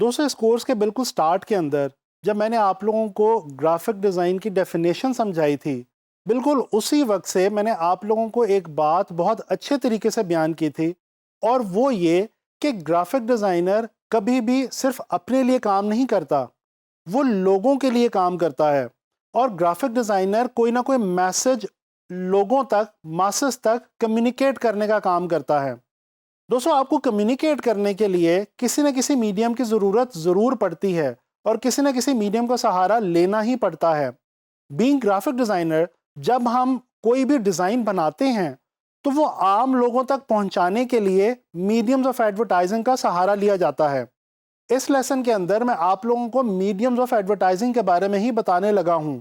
दोस्तों इस कोर्स के बिल्कुल स्टार्ट के अंदर जब मैंने आप लोगों को ग्राफिक डिज़ाइन की डेफिनेशन समझाई थी, बिल्कुल उसी वक्त से मैंने आप लोगों को एक बात बहुत अच्छे तरीके से बयान की थी, और वो ये कि ग्राफिक डिज़ाइनर कभी भी सिर्फ अपने लिए काम नहीं करता, वो लोगों के लिए काम करता है। और ग्राफिक डिज़ाइनर कोई ना कोई मैसेज लोगों तक, मासेस तक कम्युनिकेट करने का काम करता है। दोस्तों आपको कम्युनिकेट करने के लिए किसी न किसी मीडियम की ज़रूरत ज़रूर पड़ती है, और किसी न किसी मीडियम का सहारा लेना ही पड़ता है। बीइंग ग्राफिक डिज़ाइनर, जब हम कोई भी डिज़ाइन बनाते हैं तो वो आम लोगों तक पहुंचाने के लिए मीडियम्स ऑफ एडवर्टाइजिंग का सहारा लिया जाता है। इस लेसन के अंदर मैं आप लोगों को मीडियम्स ऑफ एडवर्टाइजिंग के बारे में ही बताने लगा हूं।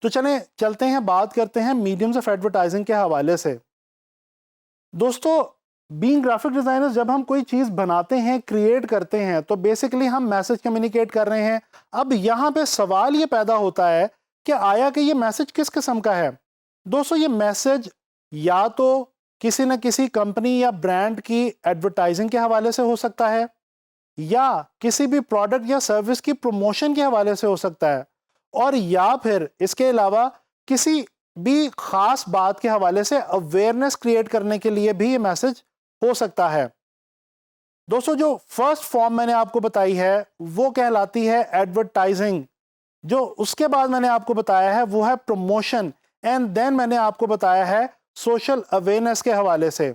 तो चलें चलते हैं, बात करते हैं मीडियम्स ऑफ एडवर्टाइजिंग के हवाले से। दोस्तों बीइंग ग्राफिक डिजाइनर्स, जब हम कोई चीज़ बनाते हैं, क्रिएट करते हैं, तो बेसिकली हम मैसेज कम्युनिकेट कर रहे हैं। अब यहाँ पे सवाल ये पैदा होता है कि आया कि ये मैसेज किस किस्म का है। दोस्तों ये मैसेज या तो किसी न किसी कंपनी या ब्रांड की एडवर्टाइजिंग के हवाले से हो सकता है, या किसी भी प्रोडक्ट या सर्विस की प्रमोशन के हवाले से हो सकता है, और या फिर इसके अलावा किसी भी खास बात के हवाले से अवेयरनेस क्रिएट करने के लिए भी ये मैसेज हो सकता है। दोस्तों जो फर्स्ट फॉर्म मैंने आपको बताई है वो कहलाती है एडवर्टाइजिंग। जो उसके बाद मैंने आपको बताया है वो है प्रमोशन, एंड देन मैंने आपको बताया है सोशल अवेयरनेस के हवाले से।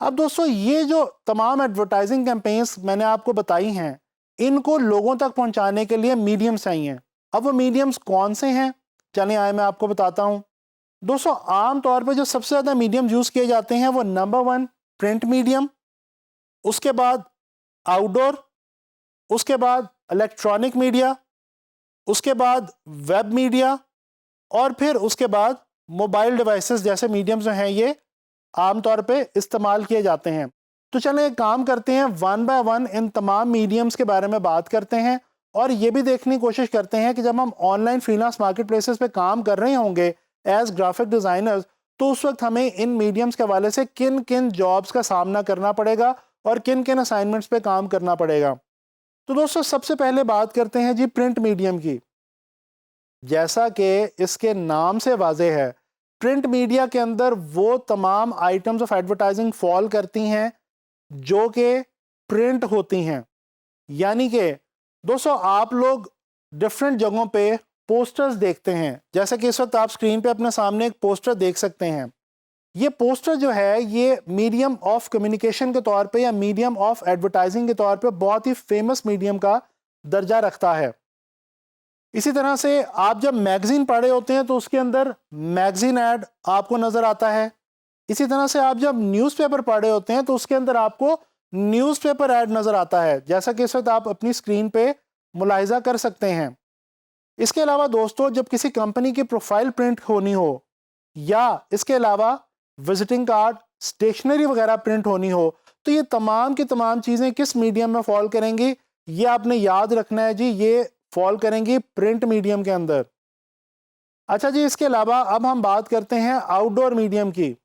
अब दोस्तों ये जो तमाम एडवर्टाइजिंग कैंपेन्स मैंने आपको बताई हैं, इनको लोगों तक पहुंचाने के लिए मीडियम्स चाहिए। अब वो मीडियम्स कौन से हैं, चलिए आए मैं आपको बताता हूं। दोस्तों आम तौर पे जो सबसे ज़्यादा मीडियम यूज़ किए जाते हैं वो नंबर 1 प्रिंट मीडियम, उसके बाद आउटडोर, उसके बाद इलेक्ट्रॉनिक मीडिया, उसके बाद वेब मीडिया, और फिर उसके बाद मोबाइल डिवाइसेस जैसे मीडियम्स जो हैं ये आमतौर पे इस्तेमाल किए जाते हैं। तो चलें एक काम करते हैं, वन बाय वन इन तमाम मीडियम्स के बारे में बात करते हैं, और ये भी देखने की कोशिश करते हैं कि जब हम ऑनलाइन फ्रीलांस मार्केट प्लेसेस पे काम कर रहे होंगे एज ग्राफिक डिज़ाइनर्स, तो उस वक्त हमें इन मीडियम्स के हवाले से किन किन जॉब्स का सामना करना पड़ेगा और किन किन असाइनमेंट्स पे काम करना पड़ेगा। तो दोस्तों सबसे पहले बात करते हैं जी प्रिंट मीडियम की। जैसा कि इसके नाम से वाज़ेह है, प्रिंट मीडिया के अंदर वो तमाम आइटम्स ऑफ एडवर्टाइजिंग फॉल करती हैं जो कि प्रिंट होती हैं। यानी कि दोस्तों आप लोग डिफरेंट जगहों पे पोस्टर्स देखते हैं, जैसे कि इस वक्त आप स्क्रीन पे अपने सामने एक पोस्टर देख सकते हैं। ये पोस्टर जो है ये मीडियम ऑफ कम्युनिकेशन के तौर पे या मीडियम ऑफ एडवर्टाइजिंग के तौर पे बहुत ही फेमस मीडियम का दर्जा रखता है। इसी तरह से आप जब मैगजीन पढ़े होते हैं तो उसके अंदर मैगजीन ऐड आपको नजर आता है। इसी तरह से आप जब न्यूज़पेपर पढ़े होते हैं तो उसके अंदर आपको न्यूज़पेपर ऐड नजर आता है, जैसा कि इस वक्त आप अपनी स्क्रीन पे मुलाहिजा कर सकते हैं। इसके अलावा दोस्तों जब किसी कंपनी की प्रोफाइल प्रिंट होनी हो, या इसके अलावा विजिटिंग कार्ड, स्टेशनरी वगैरह प्रिंट होनी हो, तो ये तमाम की तमाम चीज़ें किस मीडियम में फॉल करेंगी, ये आपने याद रखना है जी, ये फॉल करेंगी प्रिंट मीडियम के अंदर। अच्छा जी, इसके अलावा अब हम बात करते हैं आउटडोर मीडियम की।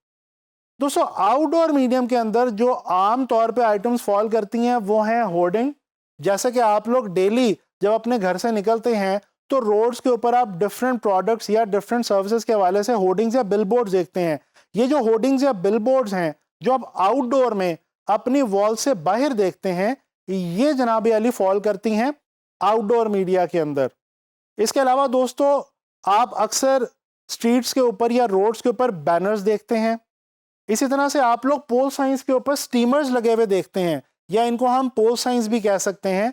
दोस्तों आउटडोर मीडियम के अंदर जो आम तौर पे आइटम्स फॉल करती हैं वो हैं होर्डिंग। जैसे कि आप लोग डेली जब अपने घर से निकलते हैं तो रोड्स के ऊपर आप डिफरेंट प्रोडक्ट्स या डिफरेंट सर्विसेज के हवाले से होर्डिंग्स या बिलबोर्ड्स देखते हैं। ये जो होर्डिंग्स या बिलबोर्ड्स हैं जो आप आउटडोर में अपनी वॉल से बाहर देखते हैं, ये जनाब अली फॉल करती हैं आउटडोर मीडिया के अंदर। इसके अलावा दोस्तों आप अक्सर स्ट्रीट्स के ऊपर या रोड्स के ऊपर बैनर्स देखते हैं। इसी तरह से आप लोग पोल साइंस के ऊपर स्टीमर्स लगे हुए देखते हैं, या इनको हम पोल साइंस भी कह सकते हैं।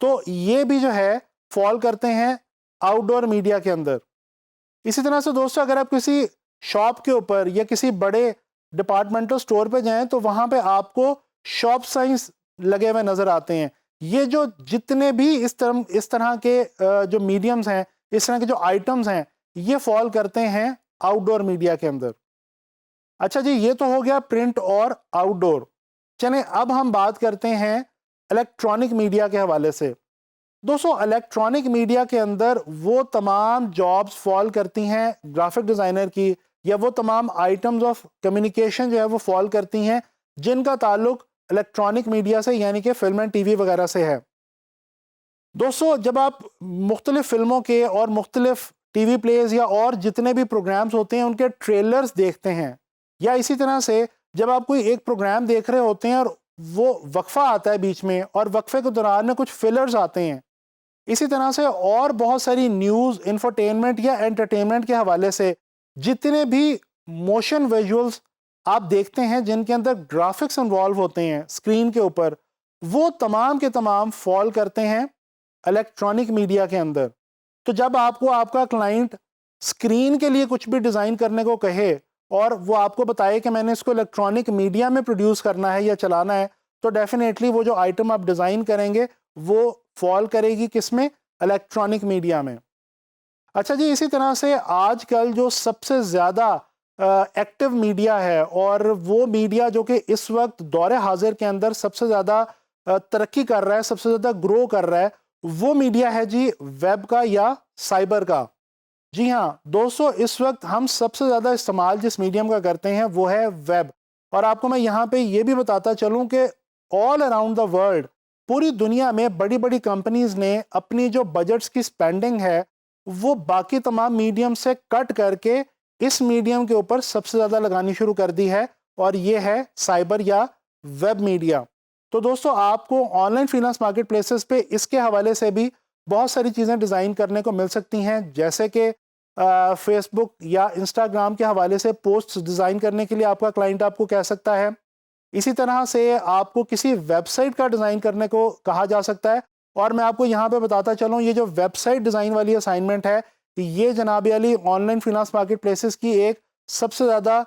तो ये भी जो है फॉल करते हैं आउटडोर मीडिया के अंदर। इसी तरह से दोस्तों अगर आप किसी शॉप के ऊपर या किसी बड़े डिपार्टमेंटल स्टोर पे जाएं तो वहां पे आपको शॉप साइंस लगे हुए नजर आते हैं। ये जो जितने भी इस तरह के जो मीडियम्स हैं, इस तरह के जो आइटम्स हैं, ये फॉल करते हैं आउटडोर मीडिया के अंदर। अच्छा जी, ये तो हो गया प्रिंट और आउटडोर। चलें अब हम बात करते हैं इलेक्ट्रॉनिक मीडिया के हवाले से। दोस्तों इलेक्ट्रॉनिक मीडिया के अंदर वो तमाम जॉब्स फॉल करती हैं ग्राफिक डिज़ाइनर की, या वो तमाम आइटम्स ऑफ कम्युनिकेशन जो है वो फॉल करती हैं जिनका ताल्लुक इलेक्ट्रॉनिक मीडिया से यानी कि फिल्म एंड टीवी वगैरह से है। दोस्तों जब आप मुख्तलिफ फिल्मों के और मुख्तलिफ टीवी प्लेज या और जितने भी प्रोग्राम्स होते हैं उनके ट्रेलर्स देखते हैं, या इसी तरह से जब आप कोई एक प्रोग्राम देख रहे होते हैं और वो वक्फा आता है बीच में और वक्फे के दौरान में कुछ फिलर्स आते हैं, इसी तरह से और बहुत सारी न्यूज़, इंफरटेनमेंट या एंटरटेनमेंट के हवाले से जितने भी मोशन विजुअल्स आप देखते हैं जिनके अंदर ग्राफिक्स इन्वॉल्व होते हैं स्क्रीन के ऊपर, वो तमाम के तमाम फॉल करते हैं इलेक्ट्रॉनिक मीडिया के अंदर। तो जब आपको आपका क्लाइंट स्क्रीन के लिए कुछ भी डिज़ाइन करने को कहे और वो आपको बताए कि मैंने इसको इलेक्ट्रॉनिक मीडिया में प्रोड्यूस करना है या चलाना है, तो डेफिनेटली वो जो आइटम आप डिज़ाइन करेंगे वो फॉल करेगी किस में? इलेक्ट्रॉनिक मीडिया में। अच्छा जी, इसी तरह से आजकल जो सबसे ज़्यादा एक्टिव मीडिया है और वो मीडिया जो कि इस वक्त दौरे हाजिर के अंदर सबसे ज़्यादा तरक्की कर रहा है, सबसे ज़्यादा ग्रो कर रहा है, वो मीडिया है जी वेब का या साइबर का। जी हाँ दोस्तों, इस वक्त हम सबसे ज़्यादा इस्तेमाल जिस मीडियम का करते हैं वो है वेब। और आपको मैं यहाँ पे ये भी बताता चलूँ कि ऑल अराउंड द वर्ल्ड, पूरी दुनिया में बड़ी बड़ी कंपनीज ने अपनी जो बजट्स की स्पेंडिंग है वो बाकी तमाम मीडियम से कट करके इस मीडियम के ऊपर सबसे ज़्यादा लगानी शुरू कर दी है, और ये है साइबर या वेब मीडिया। तो दोस्तों आपको ऑनलाइन फ्रीलांस मार्केट प्लेसेस पे इसके हवाले से भी बहुत सारी चीज़ें डिज़ाइन करने को मिल सकती हैं, जैसे कि फेसबुक या इंस्टाग्राम के हवाले से पोस्ट डिज़ाइन करने के लिए आपका क्लाइंट आपको कह सकता है। इसी तरह से आपको किसी वेबसाइट का डिज़ाइन करने को कहा जा सकता है। और मैं आपको यहाँ पे बताता चलूँ, ये जो वेबसाइट डिज़ाइन वाली असाइनमेंट है, ये जनाब Ali online finance market places की एक सबसे ज़्यादा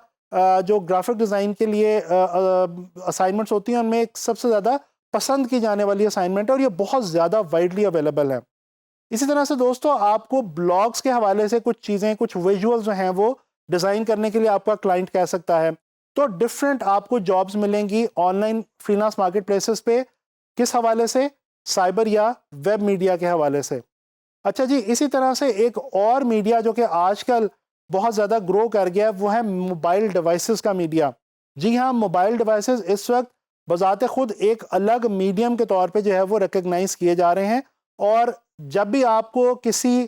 जो ग्राफिक डिज़ाइन के लिए असाइनमेंट्स होती हैं उनमें एक सबसे ज़्यादा पसंद की जाने वाली असाइनमेंट है, और ये बहुत ज़्यादा वाइडली अवेलेबल है। इसी तरह से दोस्तों आपको ब्लॉग्स के हवाले से कुछ चीज़ें, कुछ विजुअल्स जो हैं वो डिज़ाइन करने के लिए आपका क्लाइंट कह सकता है। तो डिफरेंट आपको जॉब्स मिलेंगी ऑनलाइन फ्रीलांस मार्केट प्लेसेस पे, किस हवाले से? साइबर या वेब मीडिया के हवाले से। अच्छा जी, इसी तरह से एक और मीडिया जो कि आजकल बहुत ज़्यादा ग्रो कर गया है वो है मोबाइल डिवाइसेस का मीडिया। जी हाँ, मोबाइल डिवाइसेस इस वक्त बजाते खुद एक अलग मीडियम के तौर पे जो है वो रिकग्नाइज किए जा रहे हैं। और जब भी आपको किसी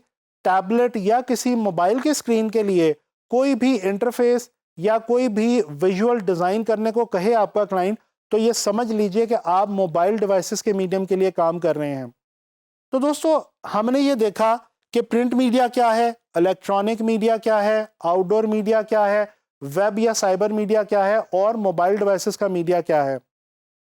टैबलेट या किसी मोबाइल के स्क्रीन के लिए कोई भी इंटरफेस या कोई भी विजुअल डिज़ाइन करने को कहे आपका क्लाइंट, तो ये समझ लीजिए कि आप मोबाइल डिवाइसेस के मीडियम के लिए काम कर रहे हैं। तो दोस्तों हमने ये देखा कि प्रिंट मीडिया क्या है, इलेक्ट्रॉनिक मीडिया क्या है, आउटडोर मीडिया क्या है, वेब या साइबर मीडिया क्या है, और मोबाइल डिवाइसेस का मीडिया क्या है।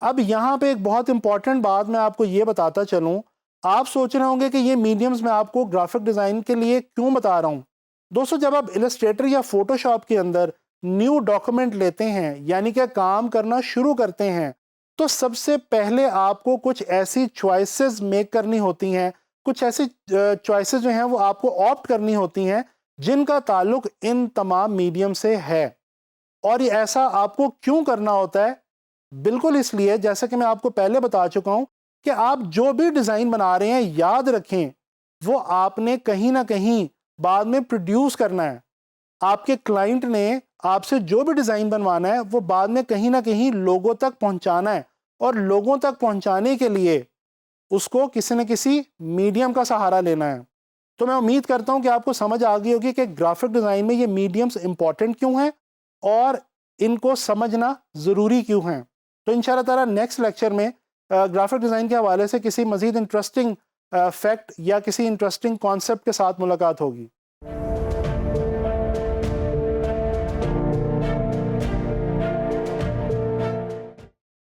अब यहाँ पे एक बहुत इंपॉर्टेंट बात मैं आपको ये बताता चलूँ। आप सोच रहे होंगे कि ये मीडियम्स मैं आपको ग्राफिक डिज़ाइन के लिए क्यों बता रहा हूँ। दोस्तों जब आप इलस्ट्रेटर या फोटोशॉप के अंदर न्यू डॉक्यूमेंट लेते हैं, यानी कि काम करना शुरू करते हैं, तो सबसे पहले आपको कुछ ऐसी चॉइसेस मेक करनी होती हैं, कुछ ऐसी चॉइसेस जो हैं वो आपको ऑप्ट करनी होती हैं जिनका ताल्लुक इन तमाम मीडियम से है। और ये ऐसा आपको क्यों करना होता है? बिल्कुल इसलिए, जैसे कि मैं आपको पहले बता चुका हूं, कि आप जो भी डिज़ाइन बना रहे हैं याद रखें वो आपने कहीं ना कहीं बाद में प्रोड्यूस करना है। आपके क्लाइंट ने आपसे जो भी डिज़ाइन बनवाना है वो बाद में कहीं ना कहीं लोगों तक पहुंचाना है, और लोगों तक पहुंचाने के लिए उसको किसी न किसी मीडियम का सहारा लेना है। तो मैं उम्मीद करता हूं कि आपको समझ आ गई होगी कि ग्राफिक डिज़ाइन में ये मीडियम्स इंपॉर्टेंट क्यों हैं और इनको समझना ज़रूरी क्यों है। तो इंशाल्लाह ताला नेक्स्ट लेक्चर में ग्राफिक डिज़ाइन के हवाले से किसी मज़ीद इंटरेस्टिंग फैक्ट या किसी इंटरेस्टिंग कॉन्सेप्ट के साथ मुलाकात होगी।